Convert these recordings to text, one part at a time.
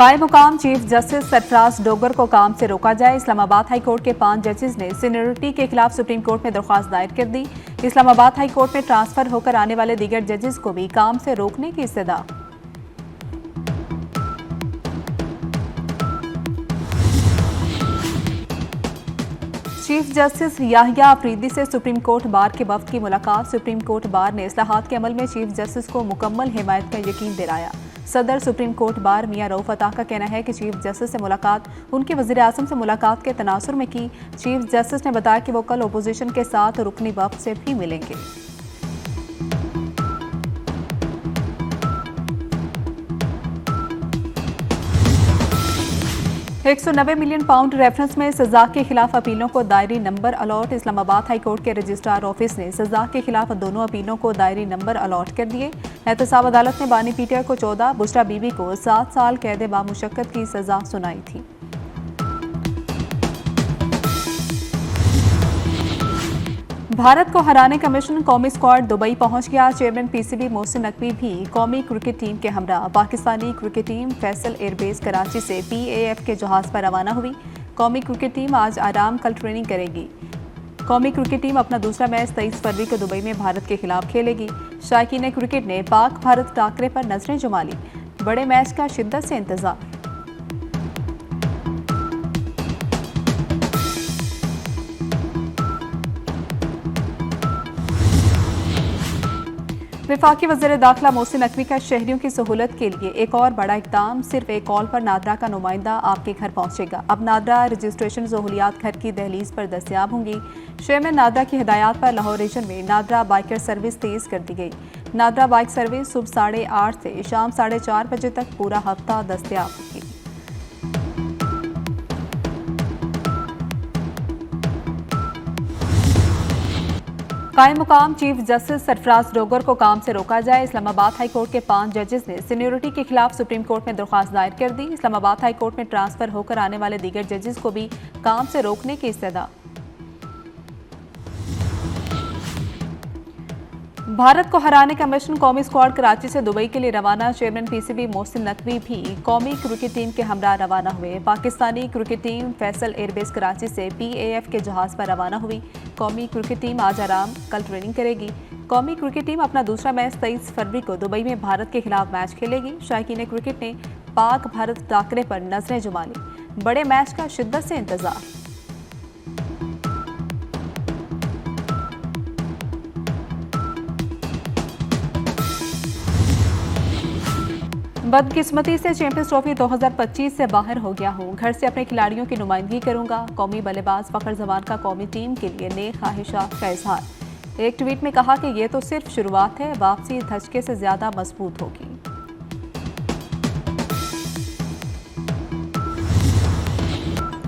कायम मुकाम chief justice Sarfaraz Dogar को काम से रोका जाए। इस्लामाबाद हाई कोर्ट के 5 जजेस ने सीनियरिटी के खिलाफ सुप्रीम कोर्ट में दरख्वास्त दायर कर दी। इस्लामाबाद हाई कोर्ट में ट्रांसफर होकर आने वाले दीगर जजेस को भी काम से रोकने की इस्तदा। चीफ जस्टिस याहिया अफरीदी से सुप्रीम कोर्ट बार के वफ्द की मुलाकात। सुप्रीम कोर्ट बार ने इस्लाहात के अमल में चीफ जस्टिस को मुकम्मल हिमायत का यकीन दिलाया। सदर सुप्रीम कोर्ट बार मियां रऊफ अता का कहना है कि चीफ जस्टिस से मुलाकात उनके वज़ीर आज़म से मुलाकात के तनासुर में की। चीफ जस्टिस ने बताया कि वो कल ओपोजिशन के साथ रुकनी वफ्द से भी मिलेंगे। £190 मिलियन रेफरेंस में सजा के खिलाफ अपीलों को diary number allot. Islamabad high court के रजिस्ट्रार ऑफिस ने सजा के खिलाफ दोनों अपीलों को दायरी नंबर अलॉट कर दिए। एहतसाब अदालत ने बानी पीटीआई को 14, बुशरा बीबी को 7 साल कैद बामुशक्कत की सजा सुनाई थी। भारत को हराने का मिशन कौमी स्क्वाड दुबई पहुंच गया। चेयरमैन पीसीबी मोहसिन नकवी भी कौमी क्रिकेट टीम के हमरा। Pakistani cricket team Faisal airbase Karachi से पीएएफ के जहाज पर रवाना हुई। कौमी क्रिकेट टीम आज आराम कल ट्रेनिंग करेगी। कौमी क्रिकेट टीम अपना दूसरा मैच 23 फरवरी को दुबई में भारत के खिलाफ खेलेगी। शायकीन क्रिकेट ने पाक भारत टाकरे पर नजरें जुमा ली। बड़े मैच का शिद्दत से इंतजार। वफाकी वज़ीर दाखिला मोहसिन नकवी का शहरियों की सहूलत के लिए एक और बड़ा इकदाम। सिर्फ एक कॉल पर नादरा का नुमाइंदा आपके घर पहुंचेगा। अब नादरा रजिस्ट्रेशन सहूलियात घर की दहलीज पर दस्तियाब होंगी। शहर में नादरा की हिदायत पर लाहौर रीजन में नादरा बाइकर सर्विस तेज कर दी गई। नादरा बाइक सर्विस सुबह 8:30 से शाम 4:30 बजे तक पूरा हफ्ता दस्तियाब होगी। कायम मुकाम चीफ जस्टिस सरफराज डोगर को काम से रोका जाए। इस्लामाबाद हाई कोर्ट के 5 जजेस ने सीनियरिटी के खिलाफ सुप्रीम कोर्ट में दरख्वास्त दायर कर दी। इस्लामाबाद हाई कोर्ट में ट्रांसफर होकर आने वाले दीगर जजेस को भी काम से रोकने की इस्तदा। भारत को हराने का मिशन कौमी स्क्वाड कराची से दुबई के लिए रवाना। चेयरमैन पीसीबी मोहसिन नकवी भी कौमी क्रिकेट टीम के हमरा रवाना हुए। Pakistani cricket team Faisal airbase Karachi से पीएएफ के जहाज पर रवाना हुई। कौमी क्रिकेट टीम आज आराम कल ट्रेनिंग करेगी। कौमी क्रिकेट टीम अपना दूसरा मैच 23 फरवरी को दुबई में भारत के खिलाफ मैच खेलेगी। शायकीन क्रिकेट ने पाक भारत टाकरे पर नजरें जुमा ली। बड़े मैच का शिद्दत से इंतजार। बदकिस्मती से चैंपियंस ट्रॉफी 2025 से बाहर हो गया हूँ। घर से अपने खिलाड़ियों की नुमाइंदगी करूंगा। कौमी बल्लेबाज फखर जमान का कौमी टीम के लिए नेक ख्वाहिशात का इजहार। एक ट्वीट में कहा कि ये तो सिर्फ शुरुआत है, वापसी धचके से ज्यादा मजबूत होगी।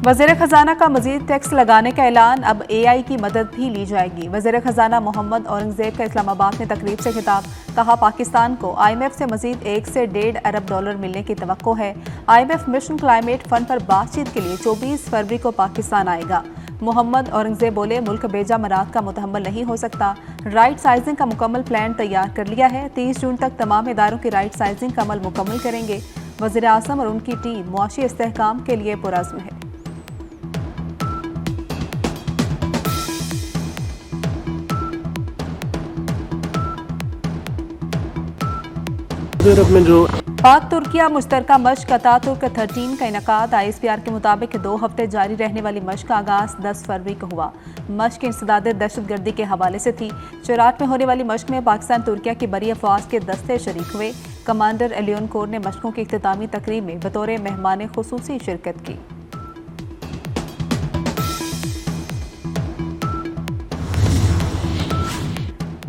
वज़ीर खजाना का मजीद टैक्स लगाने का ऐलान। अब एआई की मदद भी ली जाएगी। वज़ीर खजाना मोहम्मद औरंगजेब का इस्लामाबाद में तकरीब से खिताब। कहा पाकिस्तान को IMF से मजीद 1 से $1.5 अरब मिलने की तवक्को है। IMF मिशन क्लाइमेट फंड पर बातचीत के लिए 24 फरवरी को पाकिस्तान आएगा। मोहम्मद औरंगजेब बोले मुल्क बेजा मराद का मुतहम्मल नहीं हो सकता। राइट साइजिंग का मुकम्मल प्लान तैयार कर लिया है। 30 जून तक तमाम इदारों की राइट साइजिंग का अमल मुकम्मल करेंगे। वज़ीर आज़म और उनकी टीम मुआशी इस्तेहकाम के लिए पुरज़्म है। में जो पाक तुर्किया मुश्तरका मश्क अतातुर्क 13 का इनकाद। ISPR के मुताबिक 2 हफ्ते जारी रहने वाली मश्क का आगाज 10 फरवरी को हुआ। मश्क इंसदाद दहशतगर्दी के हवाले से थी। चराट में होने वाली मश्क में पाकिस्तान तुर्किया की बरी अफवाज के दस्ते शरीक हुए। कमांडर एलियोन कोर ने मश्कों की इख्तितामी तकरीब में बतौर मेहमान खुसूसी शिरकत की।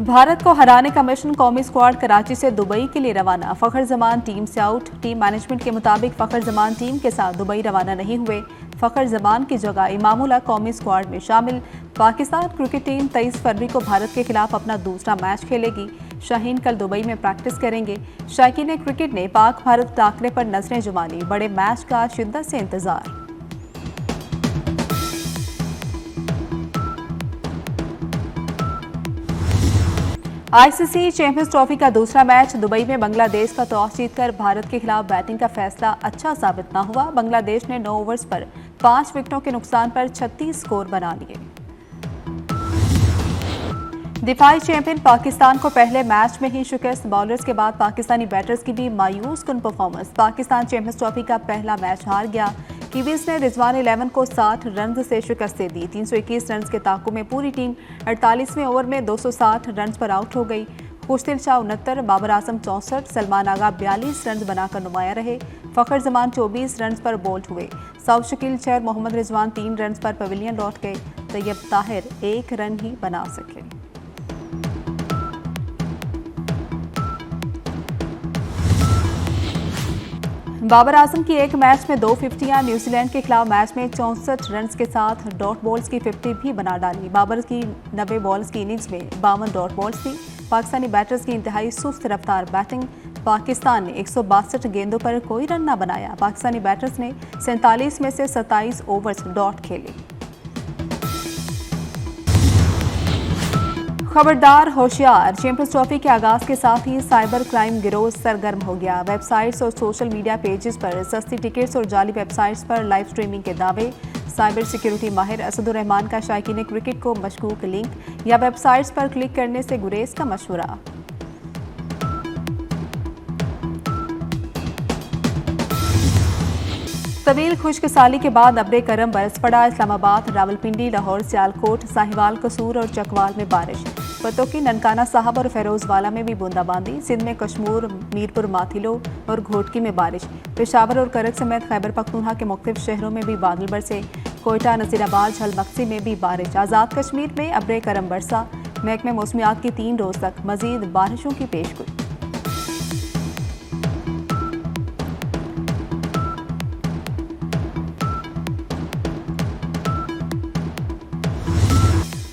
भारत को हराने का मिशन कौमी स्क्वाड कराची से दुबई के लिए रवाना। फखर जमान टीम से आउट। टीम मैनेजमेंट के मुताबिक फखर जमान टीम के साथ दुबई रवाना नहीं हुए। फखर जमान की जगह इमामुल्लाह कौमी स्क्वाड में शामिल। पाकिस्तान क्रिकेट टीम 23 फरवरी को भारत के खिलाफ अपना दूसरा मैच खेलेगी। शाहीन कल दुबई में प्रैक्टिस करेंगे। शायकीन क्रिकेट ने पाक भारत टाकरे पर नजरें जुमा ली। बड़े मैच का शिद्दत से इंतजार। आईसीसी चैंपियंस ट्रॉफी का दूसरा मैच दुबई में बांग्लादेश का टॉस जीतकर भारत के खिलाफ बैटिंग का फैसला अच्छा साबित न हुआ। बांग्लादेश ने 9 ओवर्स पर 5 विकेटों के नुकसान पर 36 स्कोर बना लिए। दिफाई चैंपियन पाकिस्तान को पहले मैच में ही शिकस्त। बॉलर्स के बाद पाकिस्तानी बैटर्स की भी मायूस कुन परफॉर्मेंस। पाकिस्तान चैंपियंस ट्रॉफी का पहला मैच हार गया। कीवीज ने रिजवान 11 को 60 रन से शिकस्त दे दी। 321 रन के ताकू में पूरी टीम 48वें ओवर में 260 रन पर आउट हो गई। खुशदिल शाह 69, बाबर आजम 64, सलमान आगा 42 रन बनाकर नुमाया रहे। फखर जमान 24 रन पर बोल्ड हुए। साउथ शकील 6, मोहम्मद रिजवान 3 रन पर पवेलियन लौट गए। तैयब ताहिर 1 रन ही बना सके। बाबर आजम की एक मैच में 2 फिफ्टियां। न्यूजीलैंड के खिलाफ मैच में 64 रन के साथ डॉट बॉल्स की 50 भी बना डाली। बाबर की 90 बॉल्स की इनिंग्स में 52 डॉट बॉल्स थी। पाकिस्तानी बैटर्स की इंतहाई सुस्त रफ्तार बैटिंग। पाकिस्तान ने 162 गेंदों पर कोई रन न बनाया। पाकिस्तानी बैटर्स ने 47 में से 27 ओवर्स डॉट खेले। खबरदार होशियार, चैंपियंस ट्रॉफी के आगाज के साथ ही साइबर क्राइम गिरोह सरगर्म हो गया। वेबसाइट्स और सोशल मीडिया पेजेस पर सस्ती टिकट्स और जाली वेबसाइट्स पर लाइव स्ट्रीमिंग के दावे। साइबर सिक्योरिटी माहिर असदुर रहमान का शायकीन क्रिकेट को मशकूक लिंक या वेबसाइट्स पर क्लिक करने से गुरेज का मशवरा। तवील खुश्क साली के बाद अब्रे करम बरस पड़ा। इस्लामाबाद, रावलपिंडी, लाहौर, सियालकोट, साहिवाल, कसूर और चकवाल में बारिश। पतोकी, ननकाना साहब और फेरोजवाला में भी बूंदाबांदी। सिंध में कश्मीर, मीरपुर, माथिलो और घोटकी में बारिश। पेशावर और करक समेत खैबर पख्तूनख्वा के मुख्तलिफ शहरों में भी बादल बरसे। कोयटा, नसीराबाद, झलमक्सी में भी बारिश। आज़ाद कश्मीर में अब्रे करम बरसा। महकमे मौसमियात की 3 रोज तक मजीद बारिशों की पेशगोई।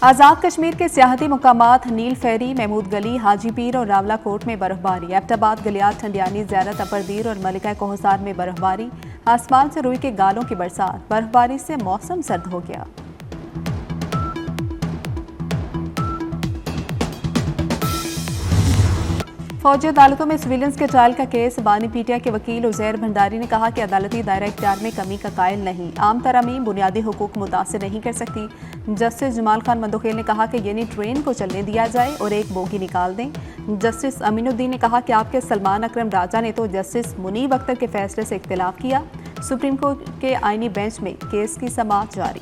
आज़ाद कश्मीर के सियाहती मुकामात नील फेरी, महमूद गली, हाजी पीर और रावला कोट में बर्फबारी। एबटाबाद, गलियात, ठंडियानी, ज़ियारत, अपरदीर और मलिका कोहसार में बर्फबारी। आसमान से रुई के गालों की बरसात। बर्फबारी से मौसम सर्द हो गया। फौजी अदालतों में सिविलियंस के ट्रायल का केस। बानी पीटिया के वकील उजैर भंडारी ने कहा कि अदालती दायरा इख्तियार में कमी का कायल नहीं। आम तरामीम बुनियादी हुकूक मुतासिर नहीं कर सकती। जस्टिस जमाल खान मंदोखेल ने कहा कि यानी ट्रेन को चलने दिया जाए और एक बोगी निकाल दें। जस्टिस अमीनुद्दीन ने कहा कि आपके सलमान अकरम राजा ने तो जस्टिस मुनीब अख्तर के फैसले से इख्तिलाफ किया। सुप्रीम कोर्ट के आईनी बेंच में केस की समाअत जारी।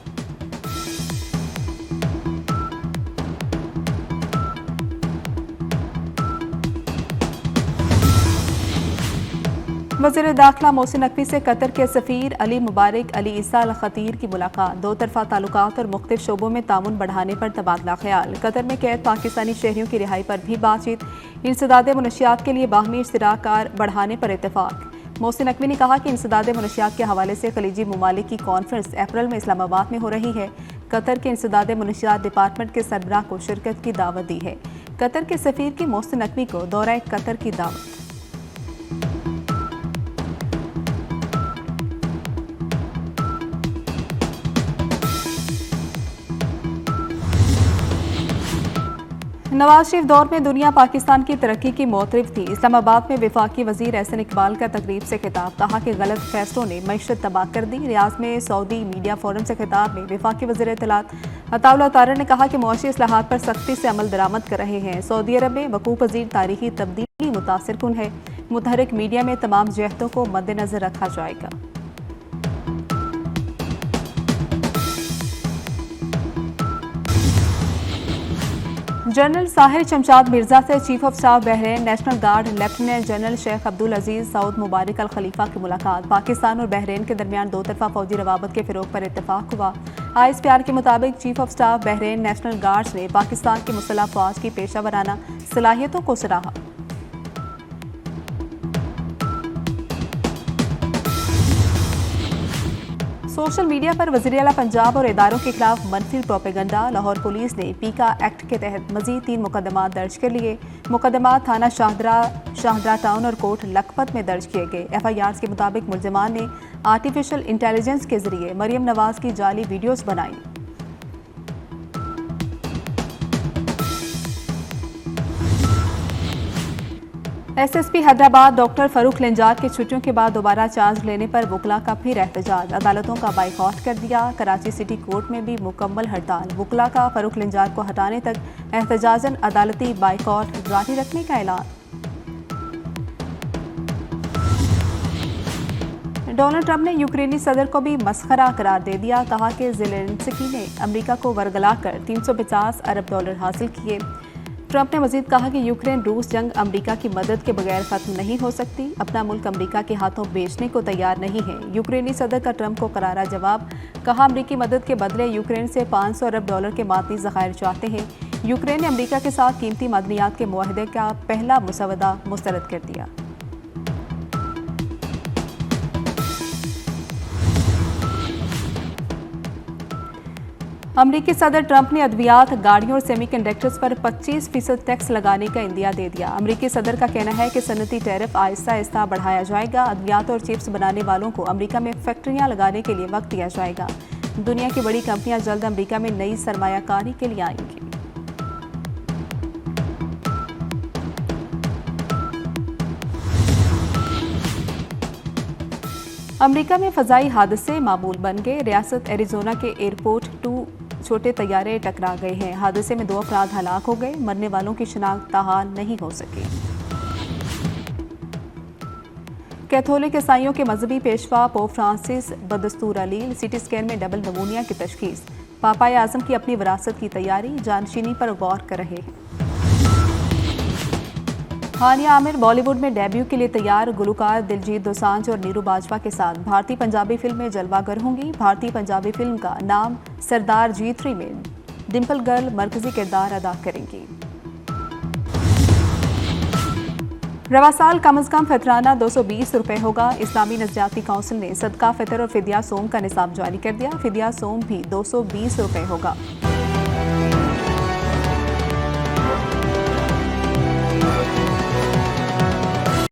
वज़ीर दाखिला मोहसिन नकवी से कतर के सफ़ीर अली मुबारक अली ईसा अल खतीर की मुलाकात। 2 तरफ़ा ताल्लुकात और मुख्तलिफ शोबों में ताउन बढ़ाने पर तबादला ख्याल। कतर में कैद पाकिस्तानी शहरियों की रिहाई पर भी बातचीत। इंसदाद मुनशियात के लिए बाहमी इश्तिराकार बढ़ाने पर इत्तेफाक। मोहसिन नकवी ने कहा कि इंसदाद मुनशियात के हवाले से खलीजी ममालिक की कॉन्फ्रेंस अप्रैल में इस्लामाबाद में हो रही है। कतर के इंसदाद मुनशियात डिपार्टमेंट के सरबराह को शिरकत की दावत दी है। कतर के सफ़ीर की मोहसिन नकवी को दौरा कतर की दावत। नवाज शरीफ दौर में दुनिया पाकिस्तान की तरक्की की मोतरिफ थी। इस्लामाबाद में वफाकी वजीर एहसन इकबाल का तकरीब से खिताब। कहा कि गलत फैसलों ने मईशत तबाह कर दी। रियाज में सऊदी मीडिया फोरम से खिताब में वफाकी वजीर इत्तलात अताउल्लाह तारर ने कहा कि मुआशी इस्लाहात पर सख्ती से अमल दरामद कर रहे हैं। सऊदी अरब में वकूफ़ पज़ीर तारीखी तब्दीली मुतासिर कुन है। मुतहरिक मीडिया में तमाम जहतों को मद्देनजर रखा जाएगा। जनरल साहिर शमशाद मिर्जा से chief of staff Bahrain national guard lieutenant general Sheikh Abdul Aziz Saud Mubarak Al Khalifa की मुलाकात। पाकिस्तान और बहरीन के दरमियान 2 तरफ़ा फौजी रवाबत के फ़रोग़ पर इत्तफाक हुआ। ISPR के मुताबिक chief of staff Bahrain national guards ने पाकिस्तान की मुसल्लह फ़ौज की पेशा वराना सलाहियतों को सराहा। सोशल मीडिया पर वज़ीर आला पंजाब और इदारों के खिलाफ मनफी प्रोपेगंडा। लाहौर पुलिस ने पीका एक्ट के तहत मजीद 3 मुकदमा दर्ज कर लिए। मुकदमा थाना शाहदरा टाउन और कोट लखपत में दर्ज किए गए। FIRs के मुताबिक मुलजमान ने आर्टिफिशियल इंटेलिजेंस के जरिए मरियम नवाज की जाली वीडियोस बनाई। एसएसपी हैदराबाद डॉक्टर फरूख लंजार की छुट्टियों के बाद दोबारा चार्ज लेने पर वुकला का फिर एहतजाज, अदालतों का बाइकआउट कर दिया। कराची सिटी कोर्ट में भी मुकम्मल हड़ताल, वुकला का फरूख लंजार को हटाने तक एहतजाजन अदालती बाइकआउट जारी रखने का ऐलान। डोनाल्ड ट्रंप ने यूक्रेनी सदर को भी मसखरा करार दे दिया, कहा कि ज़ेलेंस्की ने अमेरिका को वर्गलाकर $350 अरब हासिल किए। ट्रंप ने मजीद कहा कि यूक्रेन रूस जंग अमेरिका की मदद के बगैर खत्म नहीं हो सकती, अपना मुल्क अमेरिका के हाथों बेचने को तैयार नहीं है। यूक्रेनी सदर का ट्रंप को करारा जवाब, कहा अमेरिकी मदद के बदले यूक्रेन से $500 अरब के मादी ज़खायर चाहते हैं। यूक्रेन ने अमेरिका के साथ कीमती मादनियात के मुआहदे का पहला मुसवदा मुस्तरद कर दिया। अमरीकी सदर ट्रंप ने अद्वियात, गाड़ियों और सेमीकंडक्टर्स पर 25% टैक्स लगाने का इंदिया दे दिया। अमरीकी सदर का कहना है कि सनती टैरिफ आहिस्ता आहिस्ता बढ़ाया जाएगा। अद्वियात और चिप्स बनाने वालों को अमरीका में फैक्ट्रियां लगाने के लिए वक्त दिया जाएगा। दुनिया की बड़ी कंपनियां जल्द अमरीका में नई सरमायाकारी के लिए आएंगी। अमरीका में फजाई हादसे मामूल बन गए। रियासत एरिजोना के एयरपोर्ट 2 छोटे तैयारे टकरा गए हैं। हादसे में 2 अफराद हलाक हो गए। मरने वालों की शिनाख्त ताहाल नहीं हो सकी। कैथोलिक ईसाइयों के मजहबी पेशवा पोप फ्रांसिस बदस्तूर अलील, सिटी स्कैन में डबल नमूनिया की तशखीस। पापाए आजम की अपनी विरासत की तैयारी, जानशीनी पर गौर कर रहे हैं। हानिया आमिर बॉलीवुड में डेब्यू के लिए तैयार। गुलकार दिलजीत दोसांझ और नीरू बाजवा के साथ भारतीय पंजाबी फिल्म में जलवागर होंगी। भारतीय पंजाबी फिल्म का नाम सरदार G3 में डिम्पल गर्ल मरकजी किरदार अदा करेंगी। रवा साल कम अज कम फतराना 220 रुपए होगा। इस्लामी नजरियाती काउंसिल ने सदका फितर और फिदिया सोम का निसाब जारी कर दिया। फिदिया सोम भी 220 रुपए होगा।